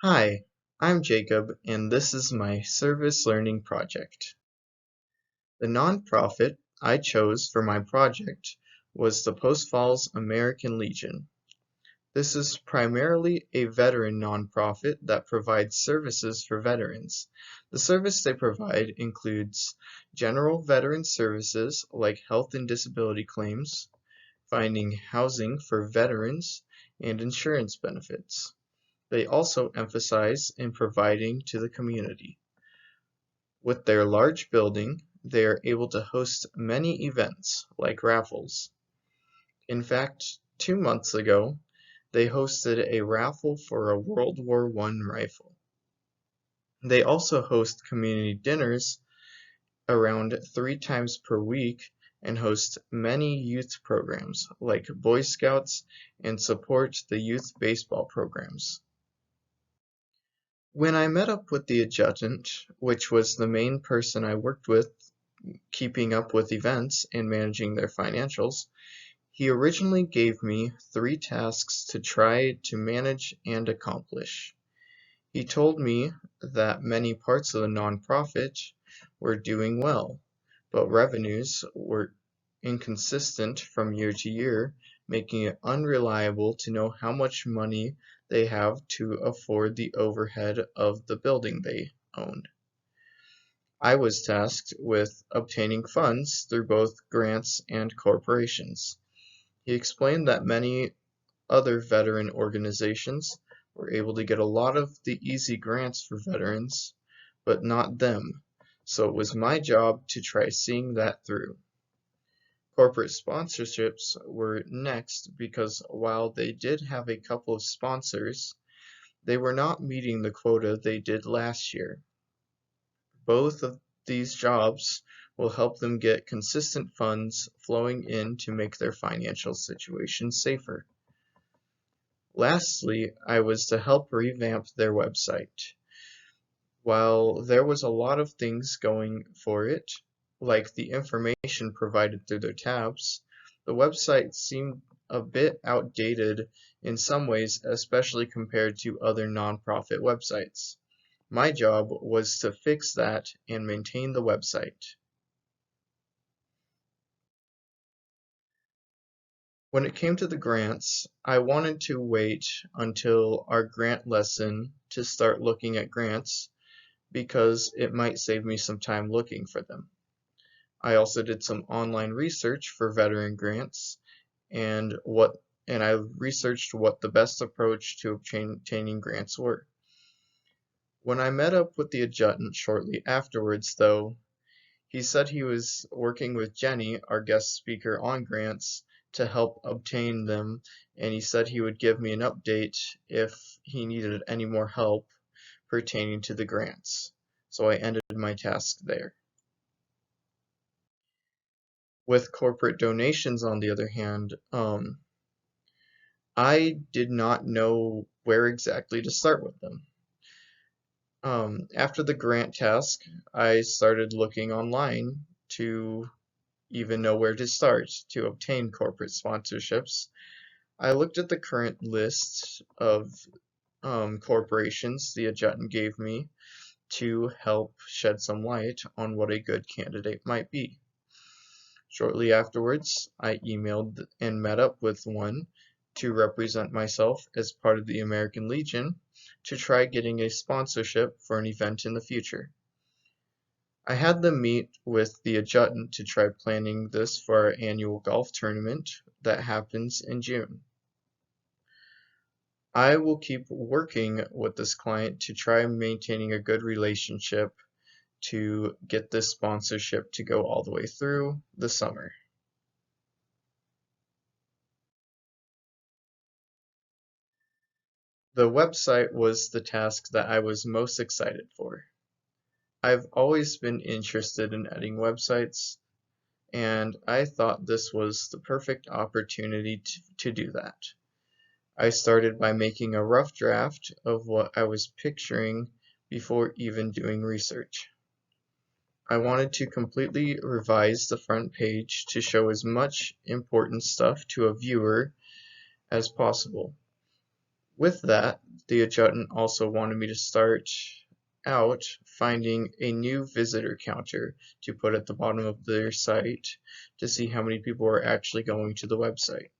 Hi, I'm Jacob, and this is my service learning project. The nonprofit I chose for my project was the Post Falls American Legion. This is primarily a veteran nonprofit that provides services for veterans. The service they provide includes general veteran services like health and disability claims, finding housing for veterans, and insurance benefits. They also emphasize in providing to the community. With their large building, they are able to host many events, like raffles. In fact, 2 months ago, they hosted a raffle for a World War I rifle. They also host community dinners around 3 times per week and host many youth programs, like Boy Scouts, and support the youth baseball programs. When I met up with the adjutant, which was the main person I worked with keeping up with events and managing their financials, he originally gave me 3 tasks to try to manage and accomplish. He told me that many parts of the nonprofit were doing well, but revenues were inconsistent from year to year, making it unreliable to know how much money they have to afford the overhead of the building they owned. I was tasked with obtaining funds through both grants and corporations. He explained that many other veteran organizations were able to get a lot of the easy grants for veterans, but not them, so it was my job to try seeing that through. Corporate sponsorships were next because while they did have a couple of sponsors, they were not meeting the quota they did last year. Both of these jobs will help them get consistent funds flowing in to make their financial situation safer. Lastly, I was to help revamp their website. While there was a lot of things going for it, like the information provided through their tabs, the website seemed a bit outdated in some ways, especially compared to other nonprofit websites. My job was to fix that and maintain the website. When it came to the grants, I wanted to wait until our grant lesson to start looking at grants because it might save me some time looking for them. I also did some online research for veteran grants and what and I researched what the best approach to obtaining grants were. When I met up with the adjutant shortly afterwards, though, he said he was working with Jenny, our guest speaker on grants, to help obtain them, and he said he would give me an update if he needed any more help pertaining to the grants. So I ended my task there. With corporate donations, on the other hand, I did not know where exactly to start with them. After the grant task, I started looking online to even know where to start to obtain corporate sponsorships. I looked at the current list of corporations the adjutant gave me to help shed some light on what a good candidate might be. Shortly afterwards, I emailed and met up with one to represent myself as part of the American Legion to try getting a sponsorship for an event in the future. I had them meet with the adjutant to try planning this for our annual golf tournament that happens in June. I will keep working with this client to try maintaining a good relationship to get this sponsorship to go all the way through the summer. The website was the task that I was most excited for. I've always been interested in editing websites, and I thought this was the perfect opportunity to do that. I started by making a rough draft of what I was picturing before even doing research. I wanted to completely revise the front page to show as much important stuff to a viewer as possible. With that, the adjutant also wanted me to start out finding a new visitor counter to put at the bottom of their site to see how many people were actually going to the website.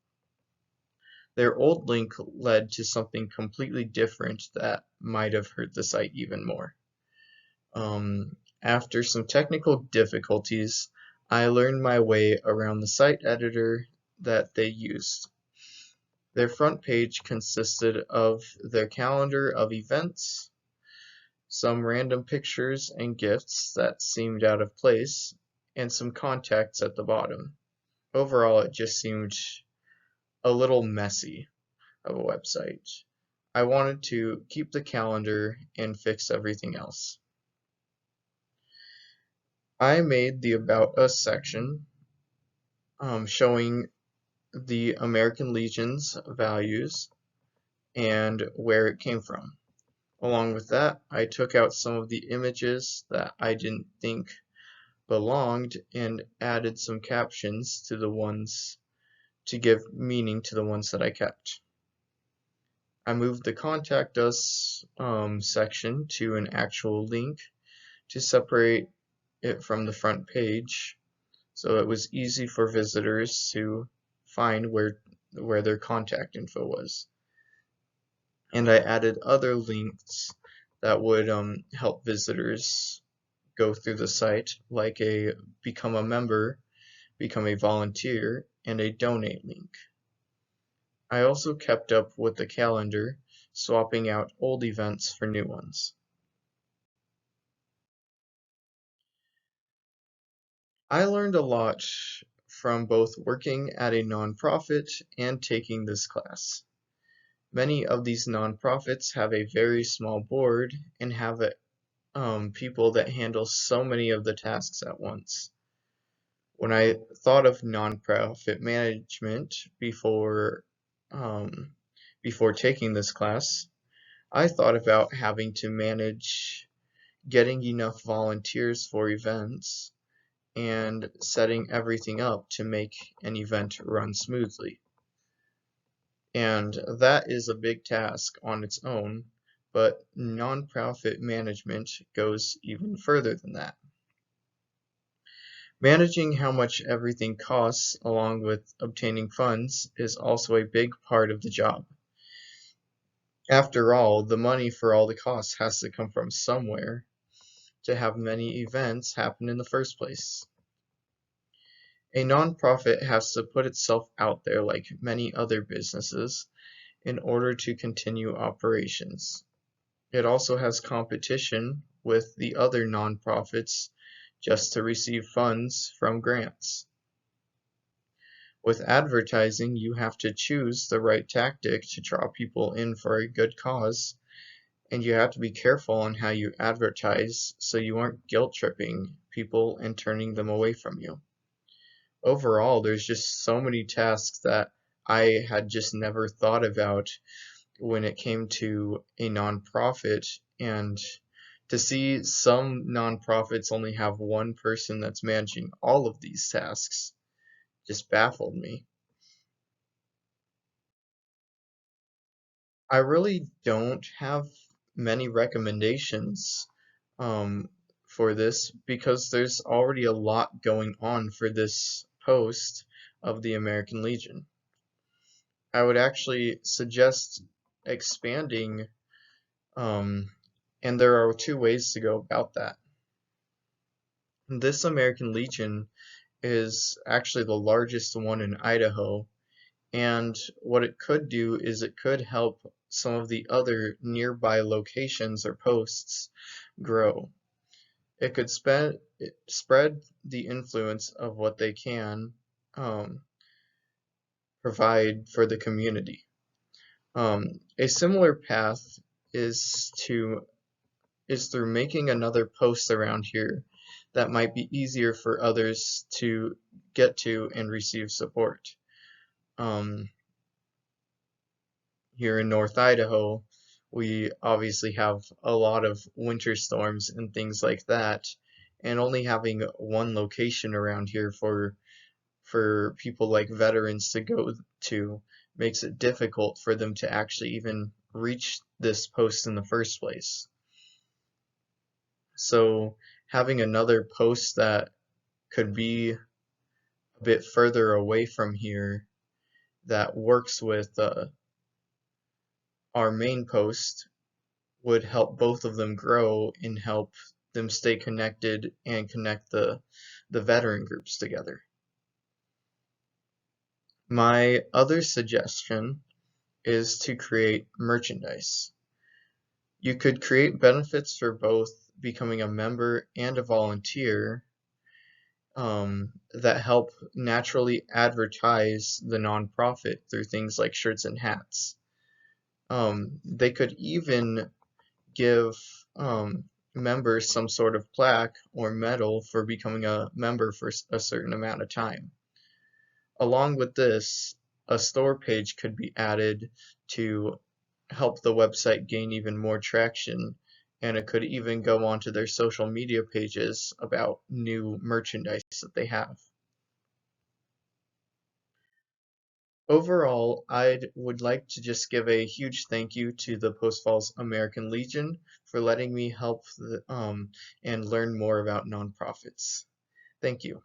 Their old link led to something completely different that might have hurt the site even more. After some technical difficulties, I learned my way around the site editor that they used. Their front page consisted of their calendar of events, some random pictures and gifts that seemed out of place, and some contacts at the bottom. Overall, it just seemed a little messy of a website. I wanted to keep the calendar and fix everything else. I made the About Us section showing the American Legion's values and where it came from. Along with that, I took out some of the images that I didn't think belonged and added some captions to the ones to give meaning to the ones that I kept. I moved the Contact Us section to an actual link to separate it from the front page, so it was easy for visitors to find where their contact info was. And I added other links that would help visitors go through the site, like a become a member, become a volunteer, and a donate link. I also kept up with the calendar, swapping out old events for new ones. I learned a lot from both working at a nonprofit and taking this class. Many of these nonprofits have a very small board and have people that handle so many of the tasks at once. When I thought of nonprofit management um, before taking this class, I thought about having to manage getting enough volunteers for events and setting everything up to make an event run smoothly. And that is a big task on its own, but nonprofit management goes even further than that. Managing how much everything costs along with obtaining funds is also a big part of the job. After all, the money for all the costs has to come from somewhere to have many events happen in the first place. A nonprofit has to put itself out there like many other businesses in order to continue operations. It also has competition with the other nonprofits just to receive funds from grants. With advertising, you have to choose the right tactic to draw people in for a good cause, and you have to be careful on how you advertise so you aren't guilt tripping people and turning them away from you. Overall, there's just so many tasks that I had just never thought about when it came to a nonprofit, and to see some nonprofits only have one person that's managing all of these tasks just baffled me. I really don't have many recommendations um, for this because there's already a lot going on for this post of the American Legion. I would actually suggest expanding, um, and there are two ways to go about that. This American Legion is actually the largest one in Idaho, and what it could do is it could help some of the other nearby locations or posts grow. It could spread the influence of what they can um, provide for the community. A similar path is to is through making another post around here that might be easier for others to get to and receive support. Um, Here in North Idaho, we obviously have a lot of winter storms and things like that, and only having one location around here for people like veterans to go to makes it difficult for them to actually even reach this post in the first place. So having another post that could be a bit further away from here that works with our main post would help both of them grow and help them stay connected and connect the veteran groups together. My other suggestion is to create merchandise. You could create benefits for both becoming a member and a volunteer that help naturally advertise the nonprofit through things like shirts and hats. They could even give members some sort of plaque or medal for becoming a member for a certain amount of time. Along with this, a store page could be added to help the website gain even more traction, and it could even go onto their social media pages about new merchandise that they have. Overall, I would like to just give a huge thank you to the Post Falls American Legion for letting me help and learn more about nonprofits. Thank you.